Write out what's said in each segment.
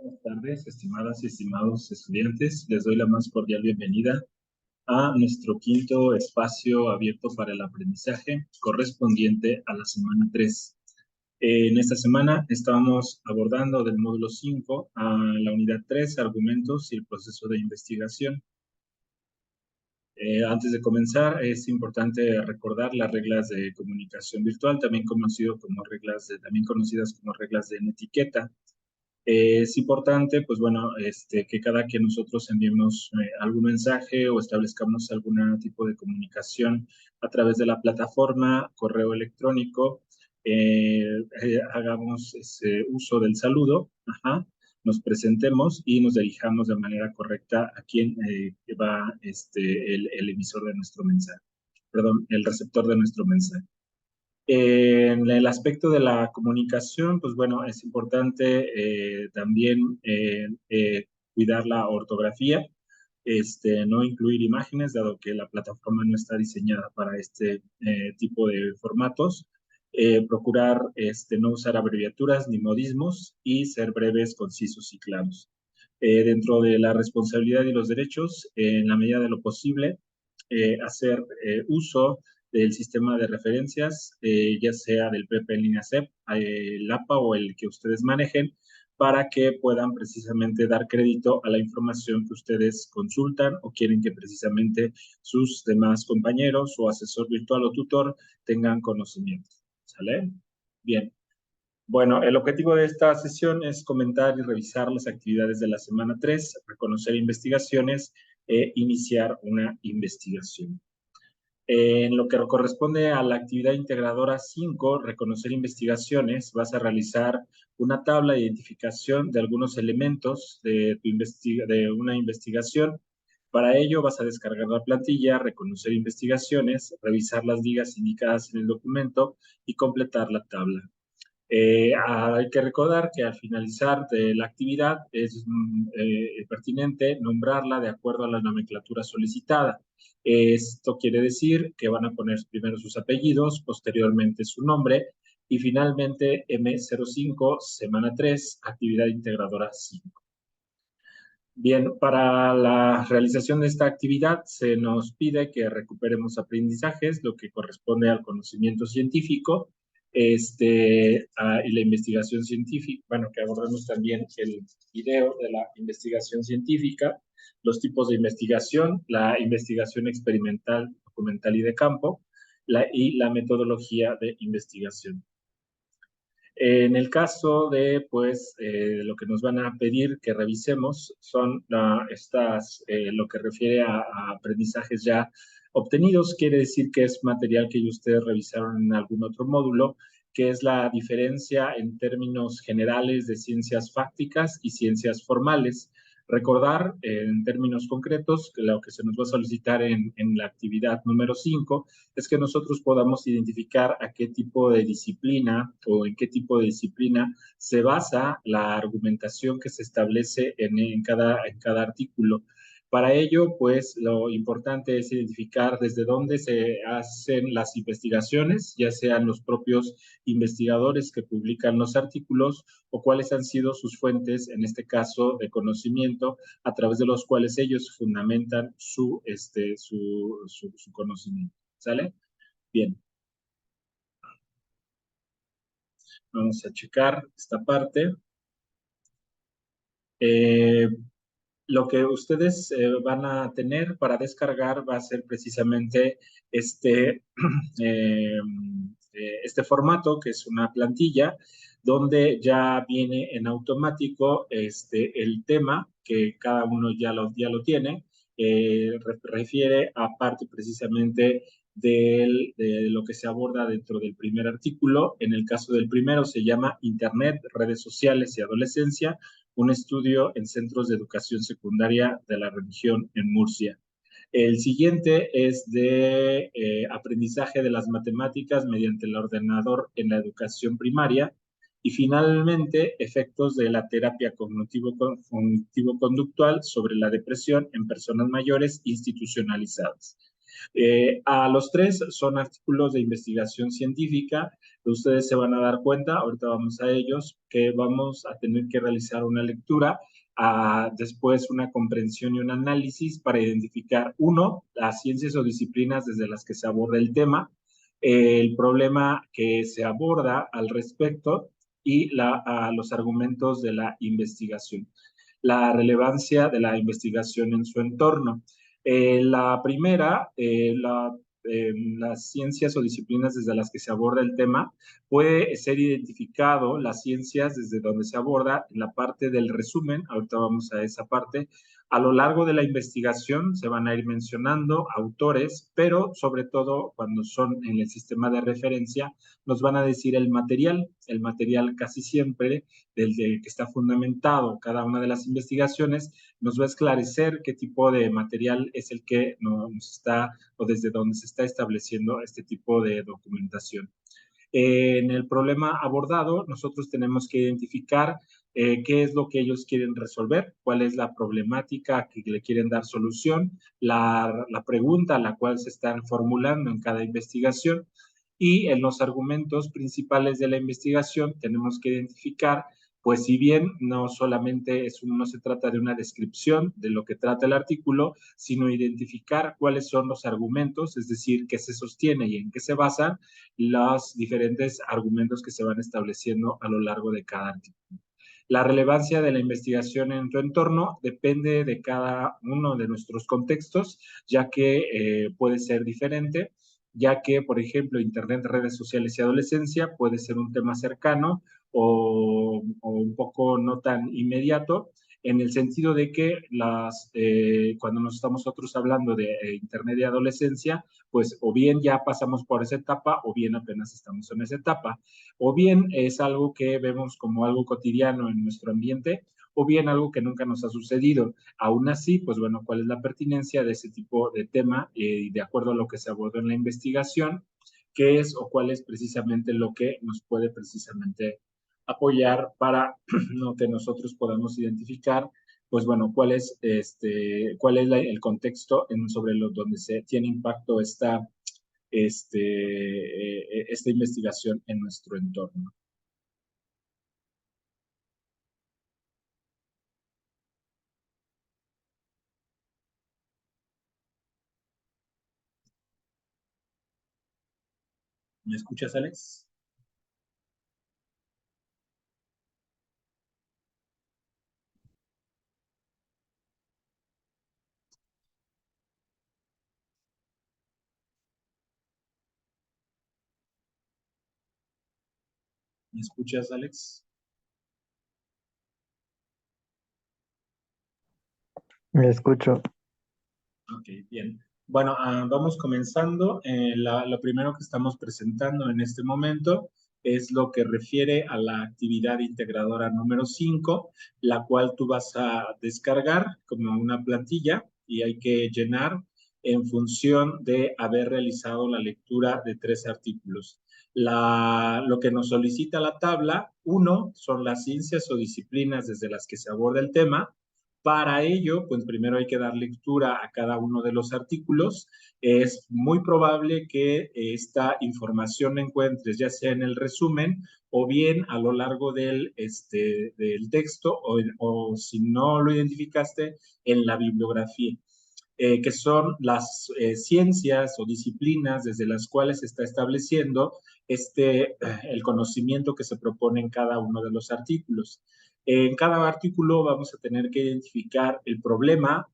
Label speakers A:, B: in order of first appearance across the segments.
A: Buenas tardes, estimadas y estimados estudiantes. Les doy la más cordial bienvenida a nuestro quinto espacio abierto para el aprendizaje correspondiente a la semana 3. En esta semana estábamos abordando del módulo 5 a la unidad 3, argumentos y el proceso de investigación. Antes de comenzar, es importante recordar las reglas de comunicación virtual, también conocidas como reglas de etiqueta. Es importante, pues bueno, que cada que nosotros enviemos algún mensaje o establezcamos algún tipo de comunicación a través de la plataforma, correo electrónico, hagamos ese uso del saludo, nos presentemos y nos dirijamos de manera correcta a quien va el emisor de nuestro mensaje, perdón, el receptor de nuestro mensaje. En el aspecto de la comunicación, pues bueno, es importante también cuidar la ortografía, no incluir imágenes, dado que la plataforma no está diseñada para este tipo de formatos. Procurar no usar abreviaturas ni modismos y ser breves, concisos y claros. Dentro de la responsabilidad y los derechos, en la medida de lo posible, hacer uso del sistema de referencias, ya sea del PP en línea CEP, el APA o el que ustedes manejen, para que puedan precisamente dar crédito a la información que ustedes consultan o quieren que precisamente sus demás compañeros o asesor virtual o tutor tengan conocimiento. ¿Sale? Bien. Bueno, el objetivo de esta sesión es comentar y revisar las actividades de la semana 3, reconocer investigaciones e iniciar una investigación. En lo que corresponde a la actividad integradora 5, reconocer investigaciones, vas a realizar una tabla de identificación de algunos elementos de una investigación. Para ello vas a descargar la plantilla, reconocer investigaciones, revisar las ligas indicadas en el documento y completar la tabla. Hay que recordar que al finalizar de la actividad es pertinente nombrarla de acuerdo a la nomenclatura solicitada. Esto quiere decir que van a poner primero sus apellidos, posteriormente su nombre y finalmente M05, semana 3, actividad integradora 5. Bien, para la realización de esta actividad se nos pide que recuperemos aprendizajes, lo que corresponde al conocimiento científico, y la investigación científica, bueno, que abordemos también el video de la investigación científica, los tipos de investigación, la investigación experimental, documental y de campo, y la metodología de investigación. En el caso de, pues, lo que nos van a pedir que revisemos son lo que refiere a aprendizajes ya obtenidos, quiere decir que es material que ustedes revisaron en algún otro módulo, que es la diferencia en términos generales de ciencias fácticas y ciencias formales. Recordar en términos concretos que lo que se nos va a solicitar en la actividad número 5 es que nosotros podamos identificar a qué tipo de disciplina o en qué tipo de disciplina se basa la argumentación que se establece en cada artículo. Para ello, pues lo importante es identificar desde dónde se hacen las investigaciones, ya sean los propios investigadores que publican los artículos o cuáles han sido sus fuentes, en este caso de conocimiento, a través de los cuales ellos fundamentan su conocimiento. ¿Sale? Bien. Vamos a checar esta parte. Lo que ustedes van a tener para descargar va a ser precisamente este, este formato, que es una plantilla, donde ya viene en automático el tema, que cada uno ya lo tiene, refiere a parte precisamente de lo que se aborda dentro del primer artículo. En el caso del primero se llama Internet, redes sociales y adolescencia, un estudio en centros de educación secundaria de la región en Murcia. El siguiente es de aprendizaje de las matemáticas mediante el ordenador en la educación primaria. Y finalmente, efectos de la terapia cognitivo-conductual sobre la depresión en personas mayores institucionalizadas. A los tres son artículos de investigación científica. Ustedes se van a dar cuenta, ahorita vamos a ellos, que vamos a tener que realizar una lectura, después una comprensión y un análisis para identificar, uno, las ciencias o disciplinas desde las que se aborda el tema, el problema que se aborda al respecto y los argumentos de la investigación, la relevancia de la investigación en su entorno. La primera, las ciencias o disciplinas desde las que se aborda el tema, puede ser identificado las ciencias desde donde se aborda en la parte del resumen, ahorita vamos a esa parte. A lo largo de la investigación se van a ir mencionando autores, pero sobre todo cuando son en el sistema de referencia, nos van a decir el material casi siempre del que está fundamentado cada una de las investigaciones, nos va a esclarecer qué tipo de material es el que nos está o desde donde se está estableciendo este tipo de documentación. En el problema abordado, nosotros tenemos que identificar qué es lo que ellos quieren resolver, cuál es la problemática que le quieren dar solución, la pregunta a la cual se están formulando en cada investigación, y en los argumentos principales de la investigación tenemos que identificar, pues si bien no solamente no se trata de una descripción de lo que trata el artículo, sino identificar cuáles son los argumentos, es decir, qué se sostiene y en qué se basan los diferentes argumentos que se van estableciendo a lo largo de cada artículo. La relevancia de la investigación en tu entorno depende de cada uno de nuestros contextos, ya que puede ser diferente, ya que, por ejemplo, Internet, redes sociales y adolescencia puede ser un tema cercano o un poco no tan inmediato, en el sentido de que cuando nos estamos nosotros hablando de Internet y adolescencia, pues o bien ya pasamos por esa etapa o bien apenas estamos en esa etapa, o bien es algo que vemos como algo cotidiano en nuestro ambiente, o bien algo que nunca nos ha sucedido. Aún así, pues bueno, ¿cuál es la pertinencia de ese tipo de tema y de acuerdo a lo que se abordó en la investigación? ¿Qué es o cuál es precisamente lo que nos puede precisamente apoyar para ¿no? que nosotros podamos identificar, pues bueno, cuál es el contexto sobre donde se tiene impacto esta investigación en nuestro entorno? ¿Me escuchas, Alex? ¿Me escuchas, Alex?
B: Me escucho.
A: Ok, bien. Bueno, vamos comenzando. Lo primero que estamos presentando en este momento es lo que refiere a la actividad integradora número 5, la cual tú vas a descargar como una plantilla y hay que llenar en función de haber realizado la lectura de 3 artículos. Lo que nos solicita la tabla, uno, son las ciencias o disciplinas desde las que se aborda el tema. Para ello, pues primero hay que dar lectura a cada uno de los artículos. Es muy probable que esta información la encuentres ya sea en el resumen o bien a lo largo del texto o si no lo identificaste, en la bibliografía. Que son las ciencias o disciplinas desde las cuales se está estableciendo el conocimiento que se propone en cada uno de los artículos. En cada artículo vamos a tener que identificar el problema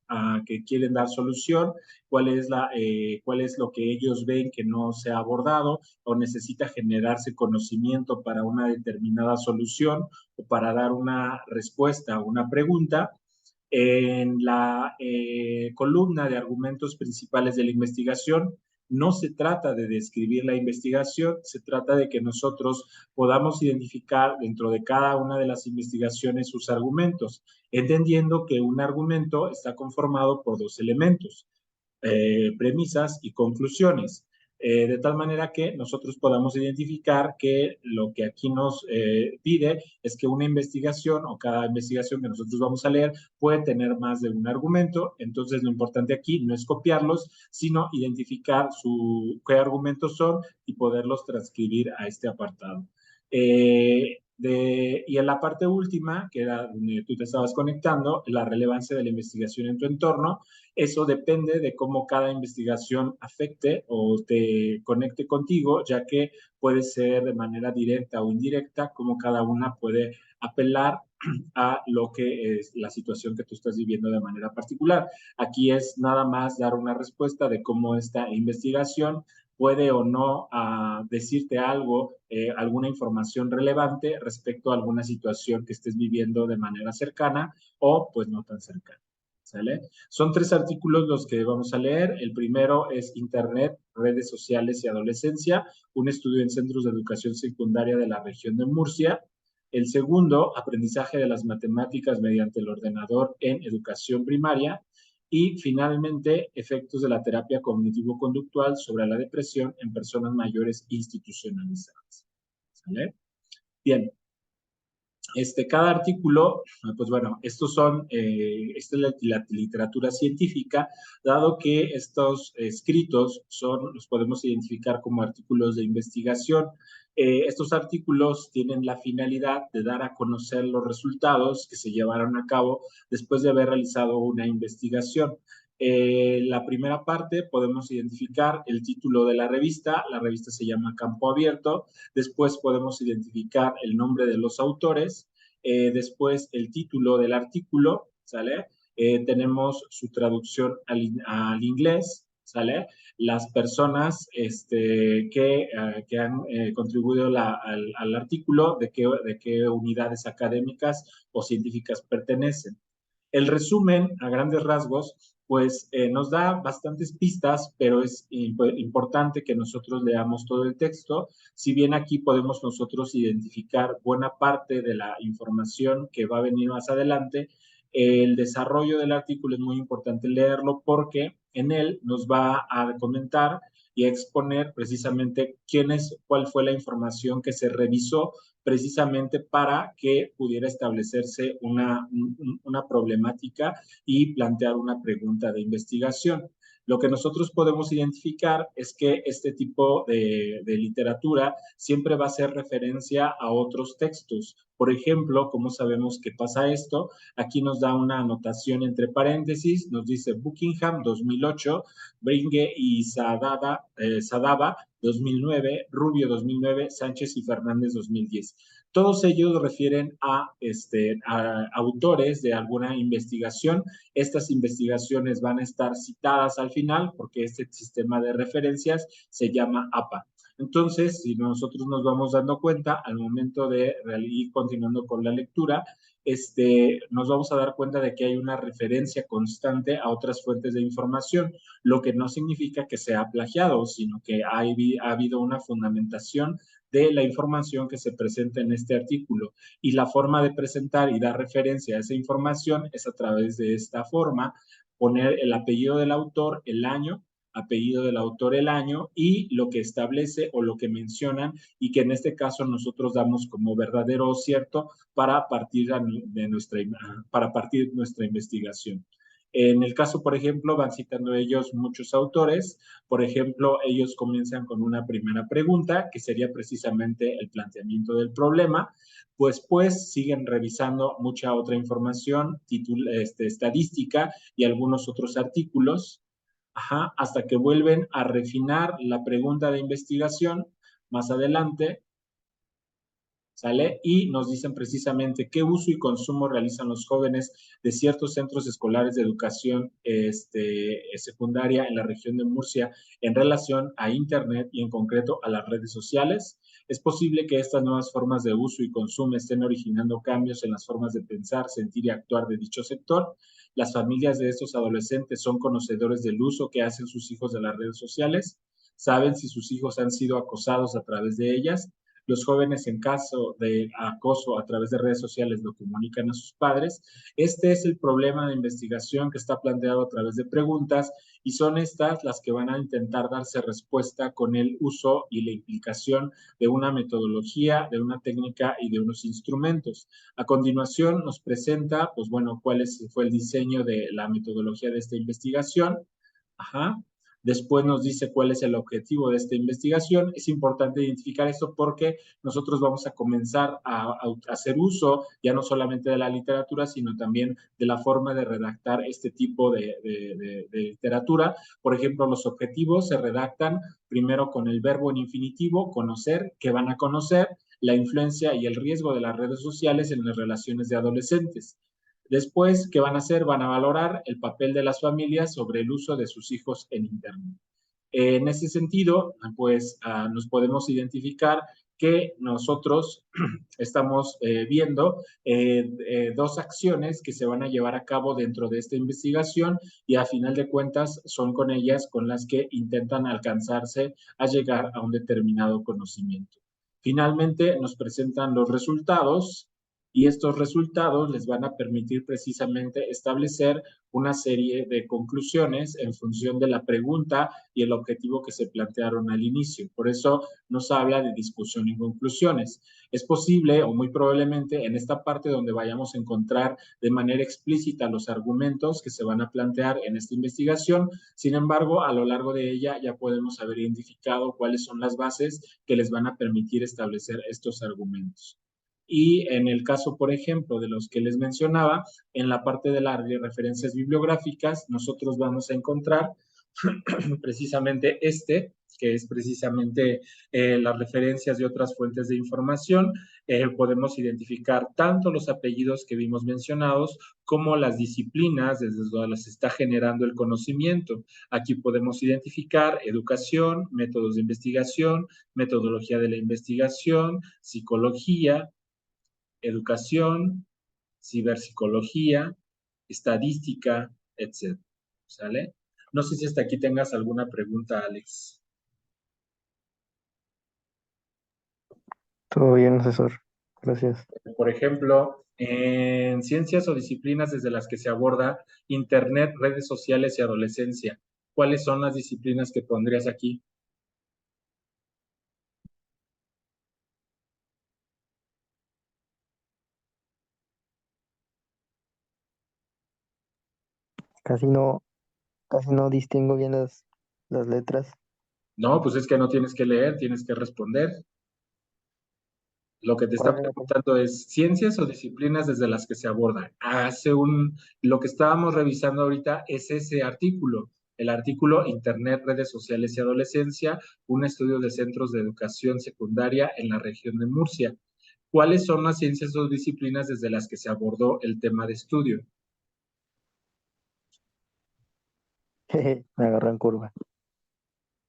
A: que quieren dar solución, cuál es lo que ellos ven que no se ha abordado o necesita generarse conocimiento para una determinada solución o para dar una respuesta a una pregunta. En la columna de argumentos principales de la investigación, no se trata de describir la investigación, se trata de que nosotros podamos identificar dentro de cada una de las investigaciones sus argumentos, entendiendo que un argumento está conformado por 2 elementos, premisas y conclusiones. De tal manera que nosotros podamos identificar que lo que aquí nos pide es que una investigación o cada investigación que nosotros vamos a leer puede tener más de un argumento. Entonces, lo importante aquí no es copiarlos, sino identificar qué argumentos son y poderlos transcribir a este apartado. Y en la parte última, que era donde tú te estabas conectando, la relevancia de la investigación en tu entorno, eso depende de cómo cada investigación afecte o te conecte contigo, ya que puede ser de manera directa o indirecta, como cada una puede apelar a lo que es la situación que tú estás viviendo de manera particular. Aquí es nada más dar una respuesta de cómo esta investigación puede o no decirte algo, alguna información relevante respecto a alguna situación que estés viviendo de manera cercana o pues no tan cercana. ¿Sale? Son 3 artículos los que vamos a leer. El primero es Internet, redes sociales y adolescencia, un estudio en centros de educación secundaria de la región de Murcia. El segundo, aprendizaje de las matemáticas mediante el ordenador en educación primaria. Y finalmente, efectos de la terapia cognitivo-conductual sobre la depresión en personas mayores institucionalizadas. ¿Sale? Bien. Cada artículo, pues bueno, esta es la literatura científica, dado que estos escritos los podemos identificar como artículos de investigación. Estos artículos tienen la finalidad de dar a conocer los resultados que se llevaron a cabo después de haber realizado una investigación. La primera parte podemos identificar el título de la revista se llama Campo Abierto. Después podemos identificar el nombre de los autores, después el título del artículo, ¿sale? Tenemos su traducción al inglés, ¿sale? Las personas que han contribuido al artículo, de qué unidades académicas o científicas pertenecen. El resumen, a grandes rasgos, pues nos da bastantes pistas, pero es importante que nosotros leamos todo el texto. Si bien aquí podemos nosotros identificar buena parte de la información que va a venir más adelante, el desarrollo del artículo es muy importante leerlo porque en él nos va a comentar y a exponer precisamente cuál fue la información que se revisó precisamente para que pudiera establecerse una problemática y plantear una pregunta de investigación. Lo que nosotros podemos identificar es que este tipo de literatura siempre va a hacer referencia a otros textos. Por ejemplo, ¿cómo sabemos que pasa esto? Aquí nos da una anotación entre paréntesis, nos dice Buckingham 2008, Bringue y Sadaba 2009, Rubio 2009, Sánchez y Fernández 2010. Todos ellos refieren a autores de alguna investigación. Estas investigaciones van a estar citadas al final porque este sistema de referencias se llama APA. Entonces, si nosotros nos vamos dando cuenta al momento de ir continuando con la lectura, nos vamos a dar cuenta de que hay una referencia constante a otras fuentes de información, lo que no significa que sea plagiado, sino que ha habido una fundamentación de la información que se presenta en este artículo. Y la forma de presentar y dar referencia a esa información es a través de esta forma, poner el apellido del autor, el año, apellido del autor, el año y lo que establece o lo que mencionan y que en este caso nosotros damos como verdadero o cierto para partir de nuestra investigación. En el caso, por ejemplo, van citando ellos muchos autores. Por ejemplo, ellos comienzan con una primera pregunta, que sería precisamente el planteamiento del problema. Pues siguen revisando mucha otra información, estadística y algunos otros artículos, hasta que vuelven a refinar la pregunta de investigación más adelante, ¿sale? Y nos dicen precisamente qué uso y consumo realizan los jóvenes de ciertos centros escolares de educación secundaria en la región de Murcia en relación a Internet y en concreto a las redes sociales. Es posible que estas nuevas formas de uso y consumo estén originando cambios en las formas de pensar, sentir y actuar de dicho sector. Las familias de estos adolescentes son conocedores del uso que hacen sus hijos de las redes sociales. Saben si sus hijos han sido acosados a través de ellas. los jóvenes en caso de acoso a través de redes sociales lo comunican a sus padres. Este es el problema de investigación que está planteado a través de preguntas y son estas las que van a intentar darse respuesta con el uso y la implicación de una metodología, de una técnica y de unos instrumentos. A continuación nos presenta, pues bueno, fue el diseño de la metodología de esta investigación. Ajá. Después nos dice cuál es el objetivo de esta investigación. Es importante identificar esto porque nosotros vamos a comenzar a hacer uso ya no solamente de la literatura, sino también de la forma de redactar este tipo de literatura. Por ejemplo, los objetivos se redactan primero con el verbo en infinitivo, conocer, que van a conocer, la influencia y el riesgo de las redes sociales en las relaciones de adolescentes. Después, ¿qué van a hacer? Van a valorar el papel de las familias sobre el uso de sus hijos en Internet. En ese sentido, pues nos podemos identificar que nosotros estamos viendo dos acciones que se van a llevar a cabo dentro de esta investigación y a final de cuentas son con ellas con las que intentan alcanzarse a llegar a un determinado conocimiento. Finalmente nos presentan los resultados y estos resultados les van a permitir precisamente establecer una serie de conclusiones en función de la pregunta y el objetivo que se plantearon al inicio. Por eso nos habla de discusión y conclusiones. Es posible o muy probablemente en esta parte donde vayamos a encontrar de manera explícita los argumentos que se van a plantear en esta investigación. Sin embargo, a lo largo de ella ya podemos haber identificado cuáles son las bases que les van a permitir establecer estos argumentos. Y en el caso, por ejemplo, de los que les mencionaba, en la parte de las referencias bibliográficas, nosotros vamos a encontrar precisamente que es precisamente las referencias de otras fuentes de información. Podemos identificar tanto los apellidos que vimos mencionados como las disciplinas desde donde las está generando el conocimiento. Aquí podemos identificar educación, métodos de investigación, metodología de la investigación, psicología, educación, ciberpsicología, estadística, etc. ¿Sale? No sé si hasta aquí tengas alguna pregunta, Alex.
B: Todo bien, asesor. Gracias.
A: Por ejemplo, en ciencias o disciplinas desde las que se aborda Internet, redes sociales y adolescencia, ¿cuáles son las disciplinas que pondrías aquí?
B: Casi no, casi no distingo bien las letras.
A: No, pues es que no tienes que leer, tienes que responder. Lo que te está
B: Órale, pues.
A: preguntando es ciencias o disciplinas desde las que se abordan. Lo que estábamos revisando ahorita es ese artículo, el artículo Internet, redes sociales y adolescencia, un estudio de centros de educación secundaria en la región de Murcia. ¿Cuáles son las ciencias o disciplinas desde las que se abordó el tema de estudio?
B: Me agarró en curva.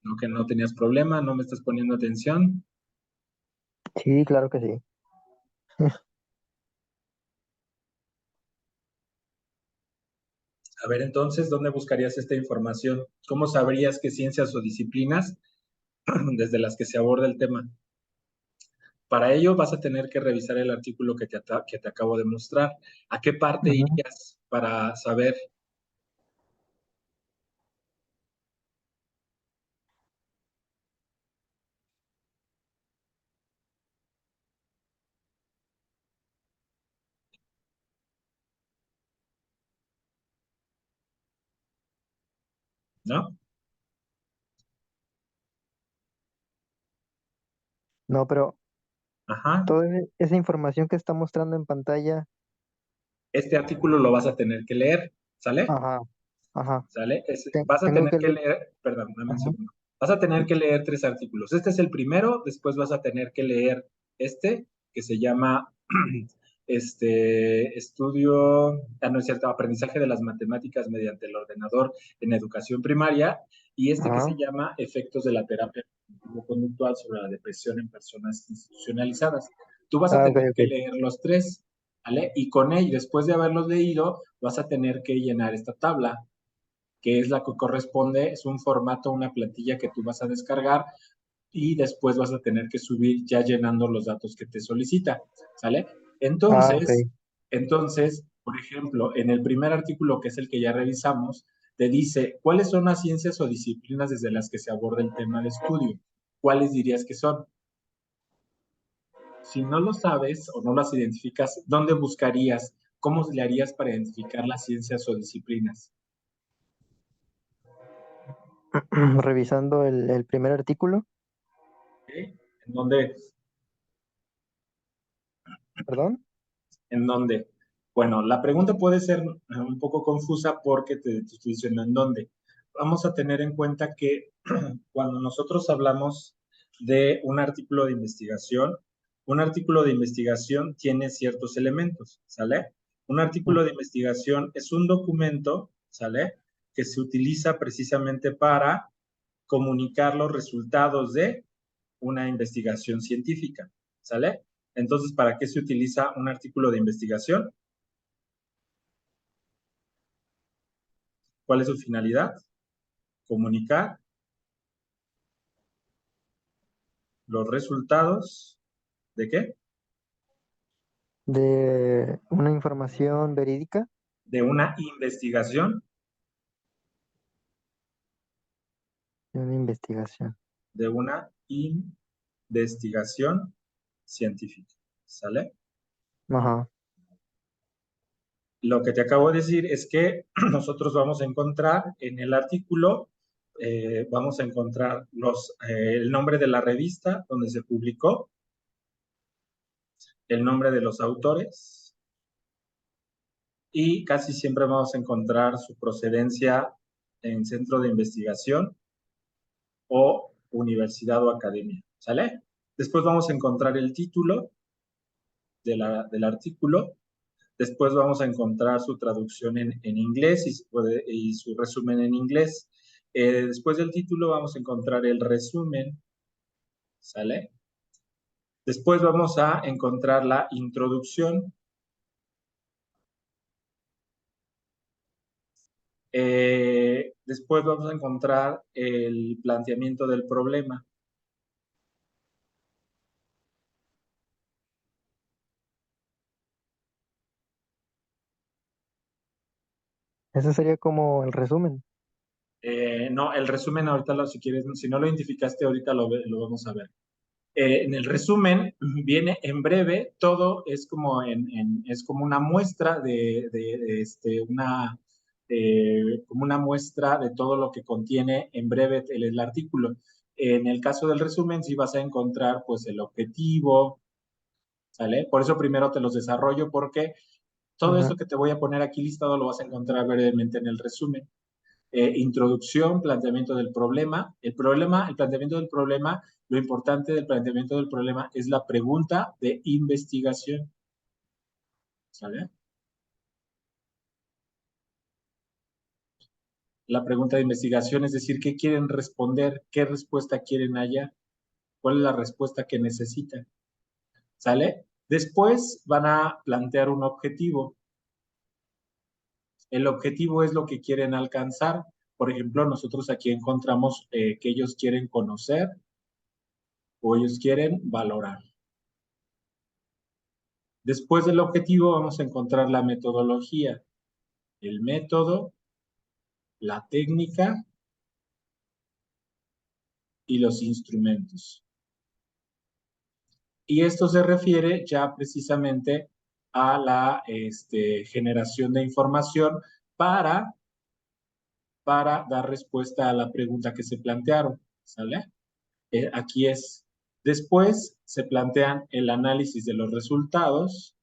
A: ¿No? Que no tenías problema, no me estás poniendo atención.
B: Sí, claro que sí.
A: A ver, entonces, ¿dónde buscarías esta información? ¿Cómo sabrías qué ciencias o disciplinas desde las que se aborda el tema? Para ello vas a tener que revisar el artículo que te acabo de mostrar. ¿A qué parte
B: Ujú.
A: irías para saber? ¿No?
B: No, pero
A: Ajá.
B: toda esa información que está mostrando en pantalla,
A: Este artículo lo vas a tener que leer, ¿sale?
B: ajá, ajá.
A: ¿Sale? Vas a
B: Tengo
A: tener
B: que
A: que
B: leer.
A: leer, perdón, dame un
B: Ajá.
A: segundo. Vas a tener que leer 3 artículos. Este es el primero, después vas a tener que leer que se llama no es cierto, aprendizaje de las matemáticas mediante el ordenador en educación primaria, y que se
B: Ajá.
A: llama efectos de la terapia conductual sobre la depresión en personas institucionalizadas. Tú vas a
B: Ah, ok,
A: tener que
B: ok.
A: leer los tres, ¿vale? Y con ello, después de haberlos leído, vas a tener que llenar esta tabla que es la que corresponde, es un formato, una plantilla que tú vas a descargar y después vas a tener que subir ya llenando los datos que te solicita, ¿sale?
B: Ah, ok.
A: Entonces, por ejemplo, en el primer artículo, que es el que ya revisamos, te dice cuáles son las ciencias o disciplinas desde las que se aborda el tema de estudio. ¿Cuáles dirías que son? Si no lo sabes o no las identificas, ¿dónde buscarías? ¿Cómo le harías para identificar las ciencias o disciplinas?
B: Revisando el primer artículo,
A: ¿Okay? ¿En dónde?
B: perdón.
A: ¿En dónde? Bueno, la pregunta puede ser un poco confusa porque te estoy diciendo en dónde. Vamos a tener en cuenta que cuando nosotros hablamos de un artículo de investigación tiene ciertos elementos, ¿sale? Un
B: Mm,
A: artículo de investigación es un documento, ¿sale? Que se utiliza precisamente para comunicar los resultados de una investigación científica, ¿sale? Entonces, ¿para qué se utiliza un artículo de investigación? ¿Cuál es su finalidad? Comunicar los resultados de qué?
B: De una información verídica,
A: De una investigación,
B: de una investigación.
A: de una investigación científica, ¿sale?
B: Ajá.
A: Lo que te acabo de decir es que nosotros vamos a encontrar en el artículo, vamos a encontrar el nombre de la revista donde se publicó, el nombre de los autores y casi siempre vamos a encontrar su procedencia en centro de investigación o universidad o academia, ¿sale? Después vamos a encontrar el título del artículo. Después vamos a encontrar su traducción en inglés y su resumen en inglés. Después del título vamos a encontrar el resumen, ¿sale? Después vamos a encontrar la introducción. Después vamos a encontrar el planteamiento del problema.
B: Ese sería como el resumen.
A: No, el resumen ahorita, si quieres, si no lo identificaste ahorita lo vamos a ver. En el resumen viene en breve, todo es como, es como una muestra como una muestra de todo lo que contiene en breve el artículo. En el caso del resumen, sí vas a encontrar pues el objetivo, ¿sale? Por eso primero te los desarrollo porque todo
B: Ujú.
A: esto que te voy a poner aquí listado lo vas a encontrar brevemente en el resumen. Introducción, planteamiento del problema. El planteamiento del problema, lo importante del planteamiento del problema es la pregunta de investigación. ¿Sale? La pregunta de investigación es decir, ¿qué quieren responder? ¿Qué respuesta quieren hallar? ¿Cuál es la respuesta que necesitan? ¿Sale? Después van a plantear un objetivo. El objetivo es lo que quieren alcanzar. Por ejemplo, nosotros aquí encontramos que ellos quieren conocer o ellos quieren valorar. Después del objetivo vamos a encontrar la metodología, el método, la técnica y los instrumentos. Y esto se refiere ya precisamente a la generación de información para, para dar respuesta a la pregunta que se plantearon. ¿Sale? Aquí es. Después se plantean el análisis de los resultados,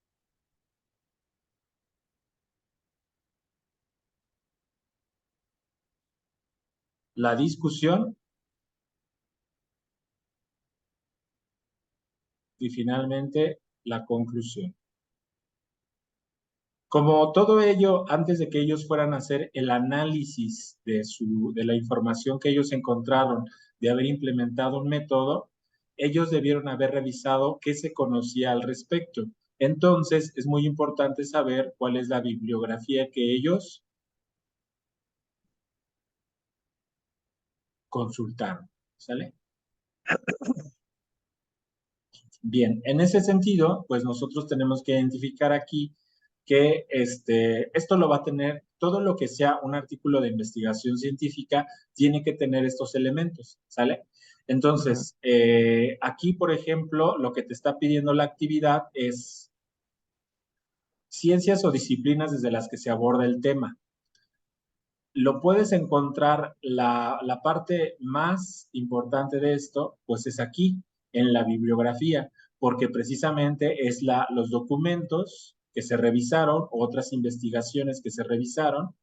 A: la discusión y finalmente la conclusión. Como todo ello, antes de que ellos fueran a hacer el análisis de la información que ellos encontraron de haber implementado un método, ellos debieron haber revisado qué se conocía al respecto. Entonces, es muy importante saber cuál es la bibliografía que ellos consultaron. ¿Sale? Bien, en ese sentido, pues nosotros tenemos que identificar aquí que esto lo va a tener, todo lo que sea un artículo de investigación científica tiene que tener estos elementos, ¿sale?
B: Ujú.
A: Entonces, aquí, por ejemplo, lo que te está pidiendo la actividad es ciencias o disciplinas desde las que se aborda el tema. Lo puedes encontrar, la parte más importante de esto, pues es aquí, en la bibliografía, porque precisamente es los documentos que se revisaron, otras investigaciones que se revisaron,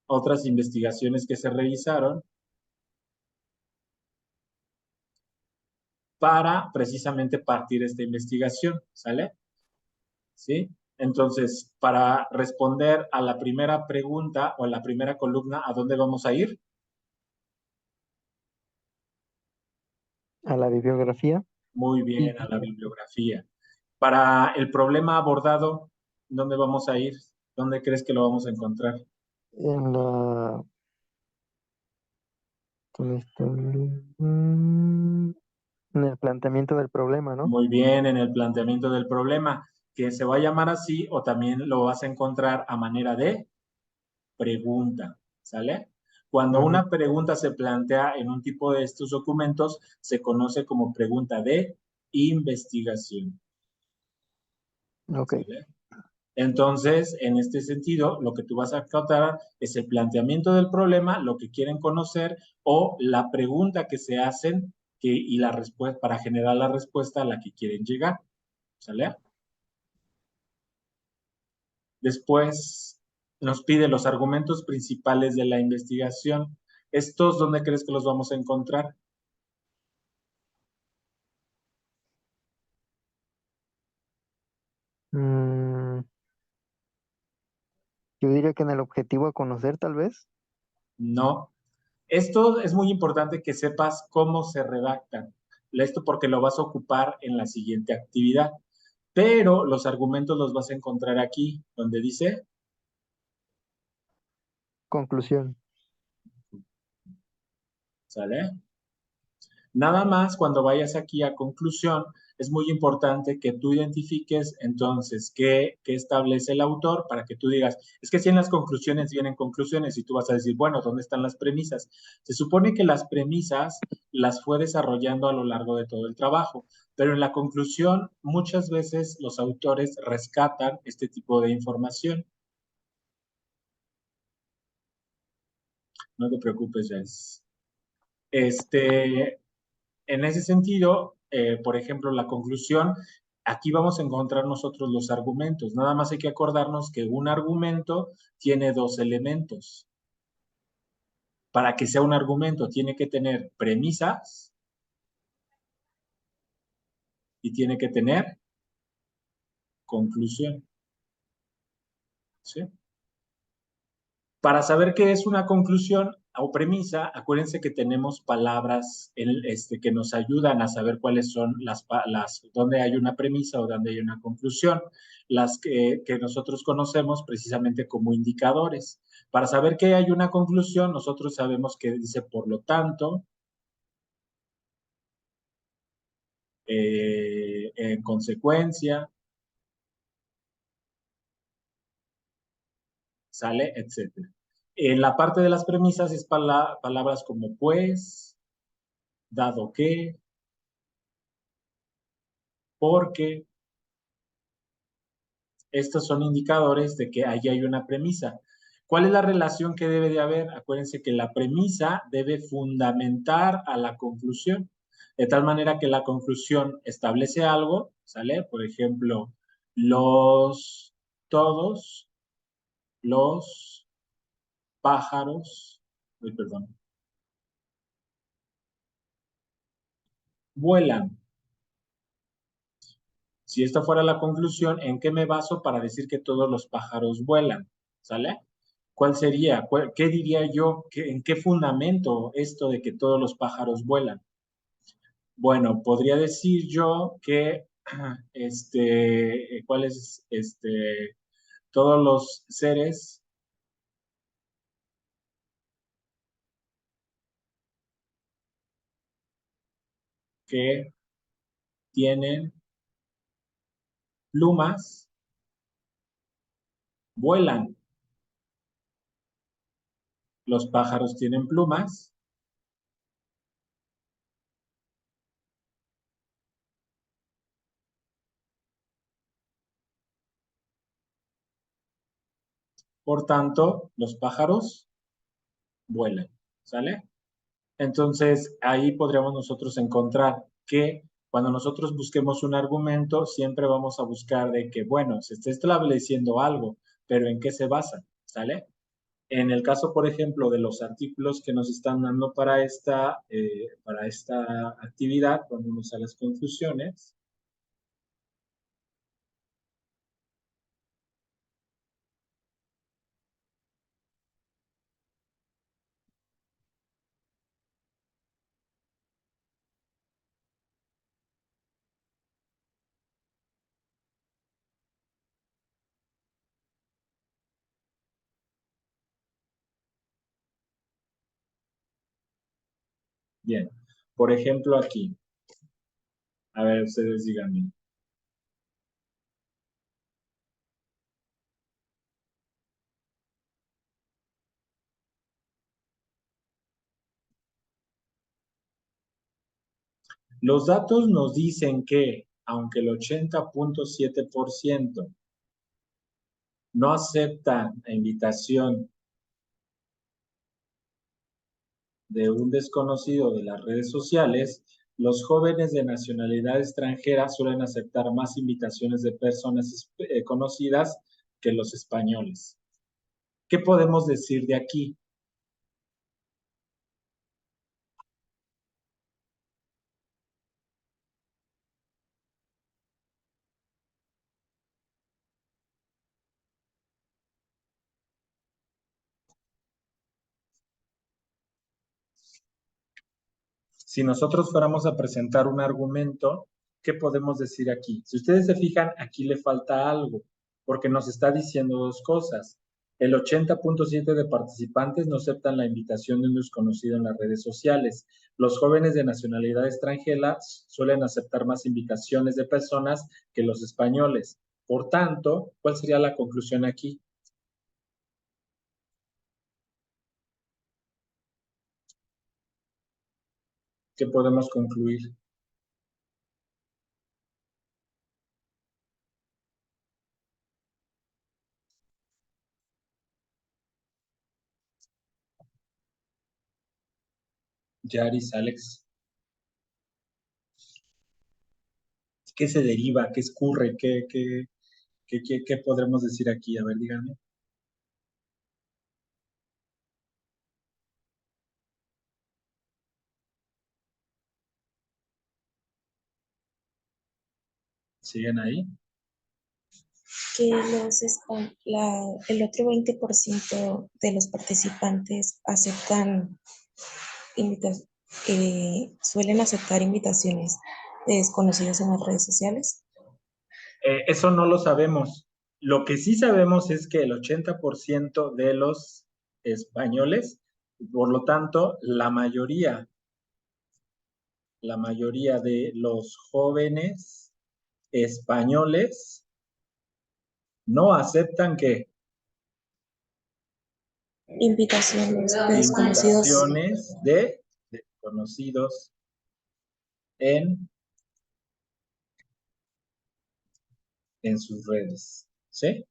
A: otras investigaciones que se revisaron para precisamente partir esta investigación, ¿sale? ¿Sí? Entonces, para responder a la primera pregunta o a la primera columna, ¿a dónde vamos a ir?
B: A la bibliografía
A: Muy bien, a la bibliografía. Para el problema abordado, ¿dónde vamos a ir? ¿Dónde crees que lo vamos a encontrar?
B: en la... ¿Dónde está? En el planteamiento del problema, ¿no?
A: Muy bien, en el planteamiento del problema, que se va a llamar así o también lo vas a encontrar a manera de pregunta, ¿sale? Cuando
B: Ujú.
A: una pregunta se plantea en un tipo de estos documentos, se conoce como pregunta de investigación,
B: Ok.
A: ¿sale? Entonces, en este sentido, lo que tú vas a captar es el planteamiento del problema, lo que quieren conocer o la pregunta que se hacen y la respuesta para generar la respuesta a la que quieren llegar. ¿Sale? Después nos pide los argumentos principales de la investigación. ¿Estos dónde crees que los vamos a encontrar?
B: Mm, yo diría que en el objetivo a conocer, tal vez.
A: No. Esto es muy importante que sepas cómo se redactan. Esto porque lo vas a ocupar en la siguiente actividad. Pero los argumentos los vas a encontrar aquí, donde dice,
B: Conclusión.
A: ¿sale? Nada más cuando vayas aquí a conclusión, es muy importante que tú identifiques entonces qué establece el autor para que tú digas, es que si en las conclusiones vienen conclusiones y tú vas a decir, bueno, ¿dónde están las premisas? Se supone que las premisas las fue desarrollando a lo largo de todo el trabajo, pero en la conclusión muchas veces los autores rescatan este tipo de información. No te preocupes, Jess. En ese sentido, por ejemplo, la conclusión, aquí vamos a encontrar nosotros los argumentos. Nada más hay que acordarnos que un argumento tiene dos elementos. Para que sea un argumento, tiene que tener premisas y tiene que tener conclusión. ¿Sí? Para saber qué es una conclusión o premisa, acuérdense que tenemos palabras que nos ayudan a saber cuáles son dónde hay una premisa o dónde hay una conclusión, las que nosotros conocemos precisamente como indicadores. Para saber que hay una conclusión, nosotros sabemos que dice, por lo tanto, en consecuencia, sale, etcétera. En la parte de las premisas es palabras como pues, dado que, porque. Estos son indicadores de que ahí hay una premisa. ¿Cuál es la relación que debe de haber? Acuérdense que la premisa debe fundamentar a la conclusión, de tal manera que la conclusión establece algo, ¿sale? Por ejemplo, todos los pájaros, perdón, vuelan. Si esta fuera la conclusión, ¿en qué me baso para decir que todos los pájaros vuelan? ¿Sale? ¿Cuál sería? ¿Qué diría yo? ¿En qué fundamento esto de que todos los pájaros vuelan? Bueno, podría decir yo que ¿cuál es todos los seres que tienen plumas vuelan. Los pájaros tienen plumas. Por tanto, los pájaros vuelan. ¿Sale? Entonces, ahí podríamos nosotros encontrar que cuando nosotros busquemos un argumento, siempre vamos a buscar de que, bueno, se está estableciendo algo, pero ¿en qué se basa? ¿Sale? En el caso, por ejemplo, de los artículos que nos están dando para esta actividad, vamos a las conclusiones. Bien, por ejemplo, aquí, a ver, ustedes díganme. Los datos nos dicen que, aunque el 80.7% no aceptan la invitación de un desconocido de las redes sociales, los jóvenes de nacionalidad extranjera suelen aceptar más invitaciones de personas conocidas que los españoles. ¿Qué podemos decir de aquí? Si nosotros fuéramos a presentar un argumento, ¿qué podemos decir aquí? Si ustedes se fijan, aquí le falta algo, porque nos está diciendo dos cosas. El 80.7 de participantes no aceptan la invitación de un desconocido en las redes sociales. Los jóvenes de nacionalidad extranjera suelen aceptar más invitaciones de personas que los españoles. Por tanto, ¿cuál sería la conclusión aquí? ¿Qué podemos concluir? Yaris, Alex. ¿Qué se deriva? ¿Qué escurre? ¿Qué podremos decir aquí? A ver, díganme. ¿Siguen ahí?
C: Que el otro 20% de los participantes suelen aceptar invitaciones de desconocidos en las redes sociales.
A: Eso no lo sabemos. Lo que sí sabemos es que el 80% de los españoles, por lo tanto, la mayoría de los jóvenes españoles no aceptan que
C: Invitaciones de desconocidos.
A: invitaciones de desconocidos en, en sus redes. ¿Sí?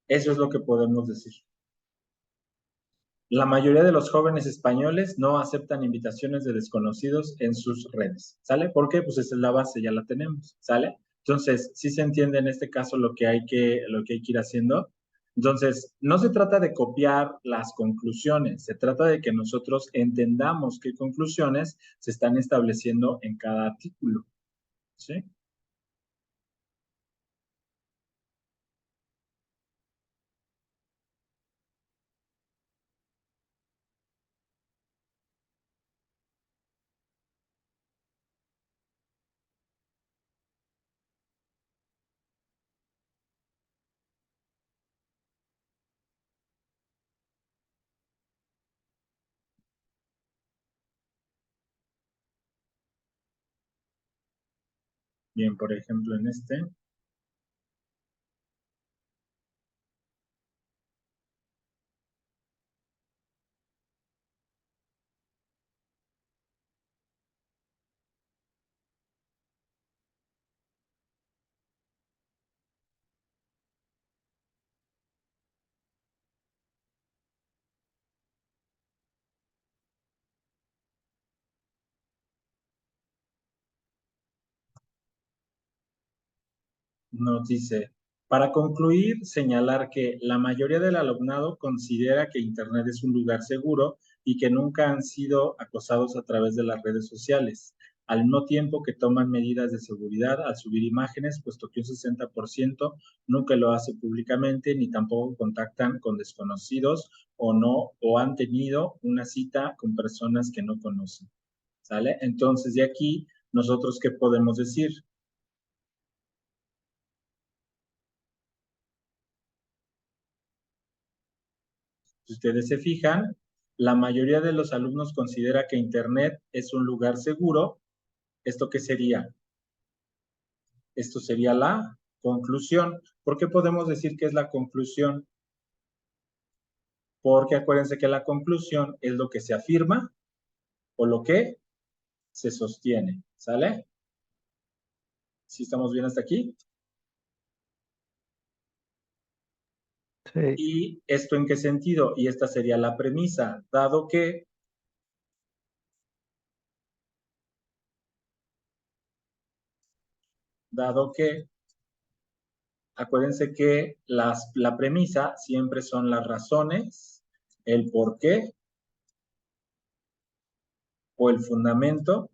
A: Eso es lo que podemos decir. La mayoría de los jóvenes españoles no aceptan invitaciones de desconocidos en sus redes. ¿Sale? ¿Por qué? Pues esa es la base, ya la tenemos. ¿Sale? Entonces, sí se entiende en este caso lo que hay que ir haciendo. Entonces, no se trata de copiar las conclusiones, se trata de que nosotros entendamos qué conclusiones se están estableciendo en cada artículo. ¿Sí? Bien, por ejemplo, en este. Nos dice, para concluir, señalar que la mayoría del alumnado considera que Internet es un lugar seguro y que nunca han sido acosados a través de las redes sociales, al mismo tiempo que toman medidas de seguridad al subir imágenes, puesto que un 60% nunca lo hace públicamente ni tampoco contactan con desconocidos o no, o han tenido una cita con personas que no conocen. ¿Sale? Entonces, de aquí, nosotros, ¿qué podemos decir? Si ustedes se fijan, la mayoría de los alumnos considera que Internet es un lugar seguro. ¿Esto qué sería? Esto sería la conclusión. ¿Por qué podemos decir que es la conclusión? Porque acuérdense que la conclusión es lo que se afirma o lo que se sostiene. ¿Sale? ¿Sí estamos bien hasta aquí?
B: Sí,
A: ¿Y esto en qué sentido? Y esta sería la premisa, dado que acuérdense que la premisa siempre son las razones, el por qué o el fundamento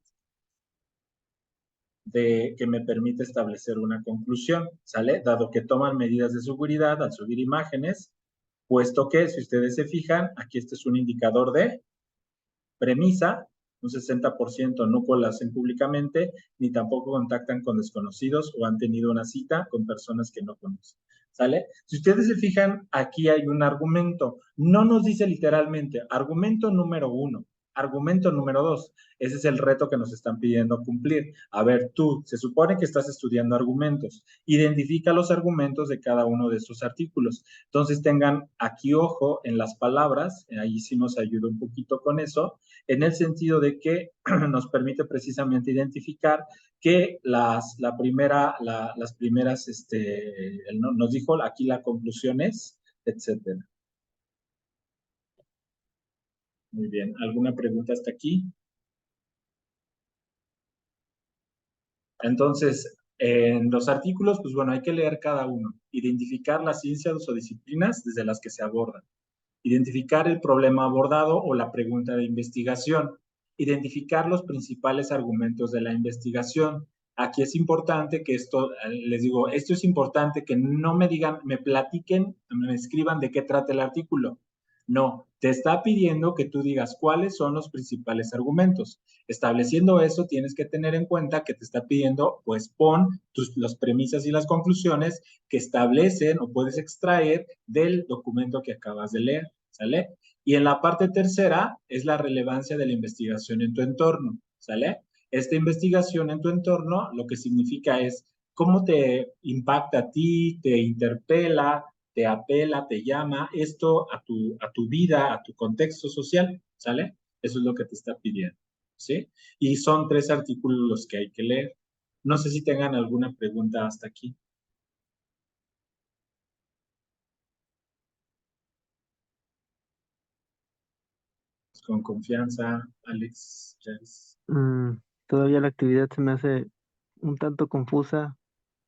A: de que me permite establecer una conclusión, ¿sale? Dado que toman medidas de seguridad al subir imágenes, puesto que, si ustedes se fijan, aquí este es un indicador de premisa, un 60% no lo hacen públicamente, ni tampoco contactan con desconocidos o han tenido una cita con personas que no conocen. ¿Sale? Si ustedes se fijan, aquí hay un argumento. No nos dice literalmente, argumento número 1, argumento número 2. Ese es el reto que nos están pidiendo cumplir. A ver, tú, se supone que estás estudiando argumentos. Identifica los argumentos de cada uno de estos artículos. Entonces tengan aquí ojo en las palabras, ahí sí nos ayuda un poquito con eso, en el sentido de que nos permite precisamente identificar que las primeras, nos dijo aquí la conclusión es, etcétera. Muy bien. ¿Alguna pregunta hasta aquí? Entonces, en los artículos, pues bueno, hay que leer cada uno, identificar las ciencias o disciplinas desde las que se abordan, identificar el problema abordado o la pregunta de investigación, identificar los principales argumentos de la investigación. Aquí es importante que esto, les digo, esto es importante que no me digan, me platiquen, me escriban de qué trata el artículo. No, te está pidiendo que tú digas cuáles son los principales argumentos. Estableciendo eso, tienes que tener en cuenta que te está pidiendo, pues pon las premisas y las conclusiones que establecen o puedes extraer del documento que acabas de leer, ¿sale? Y en la parte tercera es la relevancia de la investigación en tu entorno, ¿sale? Esta investigación en tu entorno lo que significa es cómo te impacta a ti, te interpela, te apela, te llama esto a tu vida, a tu contexto social, ¿sale? Eso es lo que te está pidiendo, ¿sí? Y son 3 artículos los que hay que leer. No sé si tengan alguna pregunta hasta aquí. Con confianza, Alex, Jens.
B: mm, todavía la actividad se me hace un tanto confusa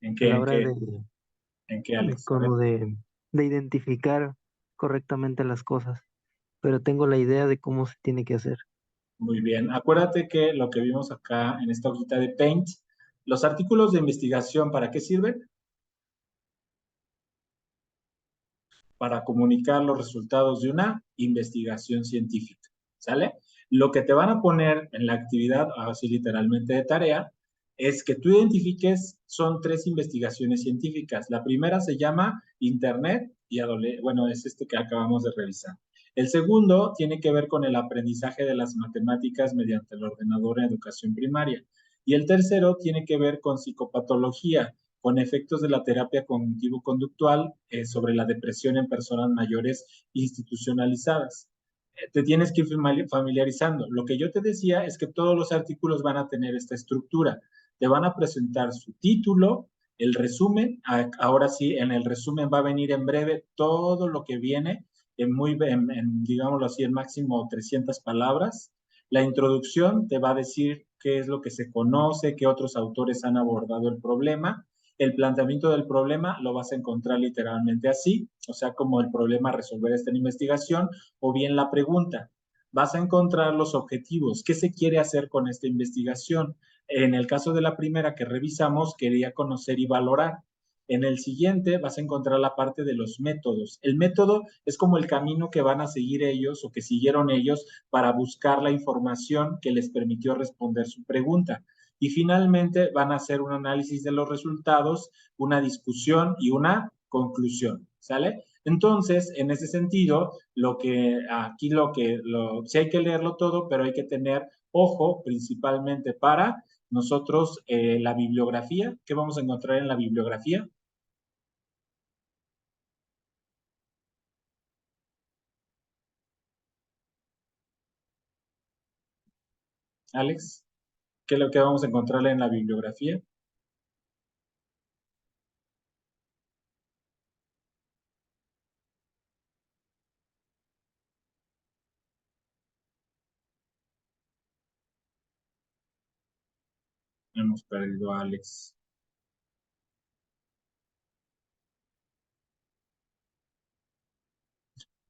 A: ¿En
B: a
A: qué,
B: la
A: en
B: hora
A: qué, en qué, Alex? A ver.
B: como de identificar correctamente las cosas, pero tengo la idea de cómo se tiene que hacer.
A: Muy bien. Acuérdate que lo que vimos acá en esta hojita de Paint, los artículos de investigación, ¿para qué sirven? Para comunicar los resultados de una investigación científica, ¿sale? Lo que te van a poner en la actividad, así literalmente de tarea, es que tú identifiques, son 3 investigaciones científicas. La primera se llama Internet y bueno, es este que acabamos de revisar. El segundo tiene que ver con el aprendizaje de las matemáticas mediante el ordenador en educación primaria. Y el tercero tiene que ver con psicopatología, con efectos de la terapia cognitivo-conductual sobre la depresión en personas mayores institucionalizadas. Te tienes que ir familiarizando. Lo que yo te decía es que todos los artículos van a tener esta estructura. Te van a presentar su título, el resumen. Ahora sí, en el resumen va a venir en breve todo lo que viene, digámoslo así, en máximo 300 palabras. La introducción te va a decir qué es lo que se conoce, qué otros autores han abordado el problema. El planteamiento del problema lo vas a encontrar literalmente así, o sea, como el problema a resolver esta investigación, o bien la pregunta. Vas a encontrar los objetivos, qué se quiere hacer con esta investigación. En el caso de la primera que revisamos, quería conocer y valorar. En el siguiente vas a encontrar la parte de los métodos. El método es como el camino que van a seguir ellos o que siguieron ellos para buscar la información que les permitió responder su pregunta. Y finalmente van a hacer un análisis de los resultados, una discusión y una conclusión, ¿sale? Entonces, en ese sentido, sí hay que leerlo todo, pero hay que tener ojo principalmente para nosotros la bibliografía. ¿Qué vamos a encontrar en la bibliografía? Alex, ¿qué es lo que vamos a encontrar en la bibliografía? Hemos perdido a Alex.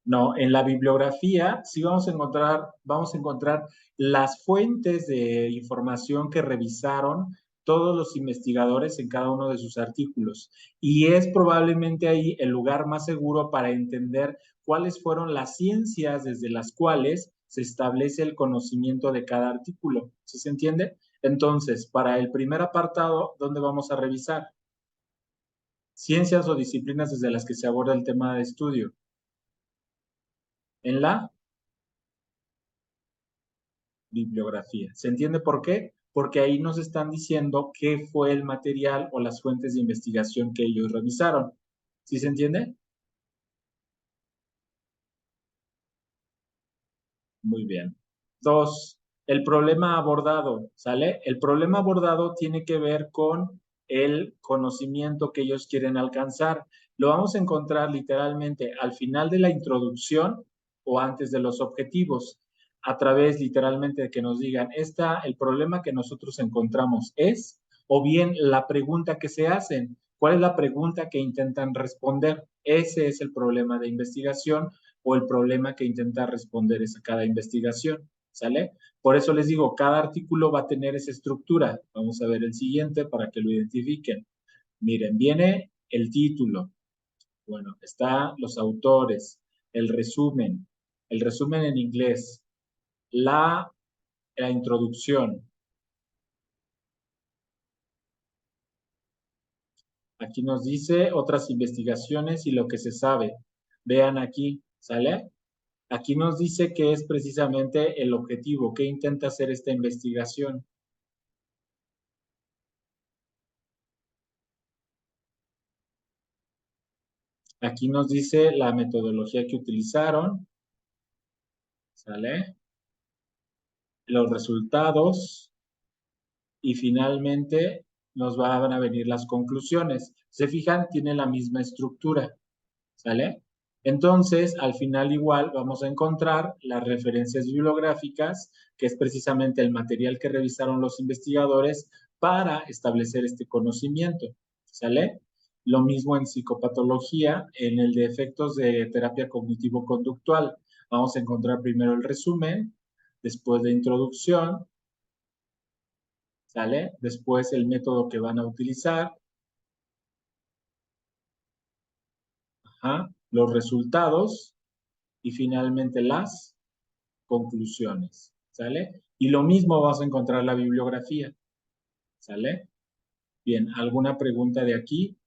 A: No, en la bibliografía sí vamos a encontrar las fuentes de información que revisaron todos los investigadores en cada uno de sus artículos. Y es probablemente ahí el lugar más seguro para entender cuáles fueron las ciencias desde las cuales se establece el conocimiento de cada artículo. ¿Sí se entiende? Entonces, para el primer apartado, ¿dónde vamos a revisar? Ciencias o disciplinas desde las que se aborda el tema de estudio. En la bibliografía. ¿Se entiende por qué? Porque ahí nos están diciendo qué fue el material o las fuentes de investigación que ellos revisaron. ¿Sí se entiende? Muy bien. Dos, el problema abordado, ¿sale? El problema abordado tiene que ver con el conocimiento que ellos quieren alcanzar. Lo vamos a encontrar literalmente al final de la introducción o antes de los objetivos, a través literalmente de que nos digan, el problema que nosotros encontramos es, o bien la pregunta que se hacen. ¿Cuál es la pregunta que intentan responder? Ese es el problema de investigación o el problema que intenta responder es a cada investigación, ¿sale? Por eso les digo, cada artículo va a tener esa estructura. Vamos a ver el siguiente para que lo identifiquen. Miren, viene el título. Bueno, está los autores, el resumen en inglés, la introducción. Aquí nos dice otras investigaciones y lo que se sabe. Vean aquí, ¿sale? Aquí nos dice que es precisamente el objetivo, que intenta hacer esta investigación. Aquí nos dice la metodología que utilizaron, ¿sale? Los resultados y finalmente nos van a venir las conclusiones. ¿Se fijan? Tiene la misma estructura, ¿sale? Entonces, al final igual vamos a encontrar las referencias bibliográficas, que es precisamente el material que revisaron los investigadores para establecer este conocimiento, ¿sale? Lo mismo en psicopatología, en el de efectos de terapia cognitivo-conductual. Vamos a encontrar primero el resumen, después la introducción, ¿sale? Después el método que van a utilizar, ajá, los resultados y finalmente las conclusiones, ¿sale? Y lo mismo vas a encontrar la bibliografía, ¿sale? Bien, ¿alguna pregunta de aquí?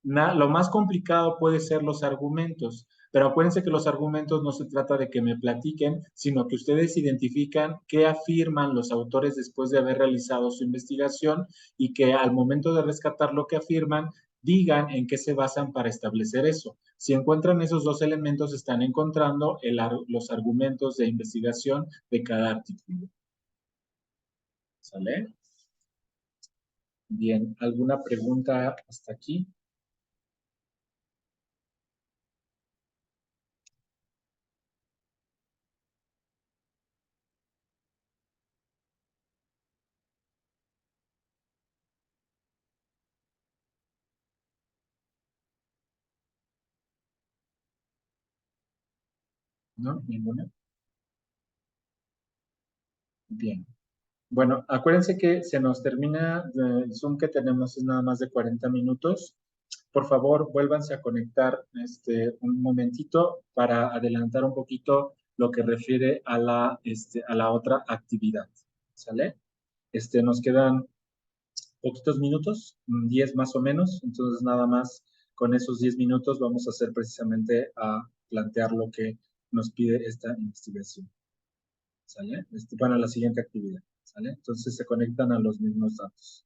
A: Lo más complicado puede ser los argumentos, Pero acuérdense que los argumentos no se trata de que me platiquen, sino que ustedes identifican qué afirman los autores después de haber realizado su investigación y que al momento de rescatar lo que afirman, digan en qué se basan para establecer eso. Si encuentran esos dos elementos, están encontrando los argumentos de investigación de cada artículo. ¿Sale? Bien, ¿alguna pregunta hasta aquí? ¿No? ¿Ninguna? Bien. Bueno, acuérdense que se nos termina el Zoom que tenemos es nada más de 40 minutos. Por favor, vuélvanse a conectar un momentito para adelantar un poquito lo que refiere a la otra actividad. ¿Sale? Nos quedan poquitos minutos, 10 más o menos, entonces nada más con esos 10 minutos vamos a hacer precisamente a plantear lo que nos pide esta investigación. ¿Sale? Para la siguiente actividad. ¿Sale? Entonces se conectan a los mismos datos.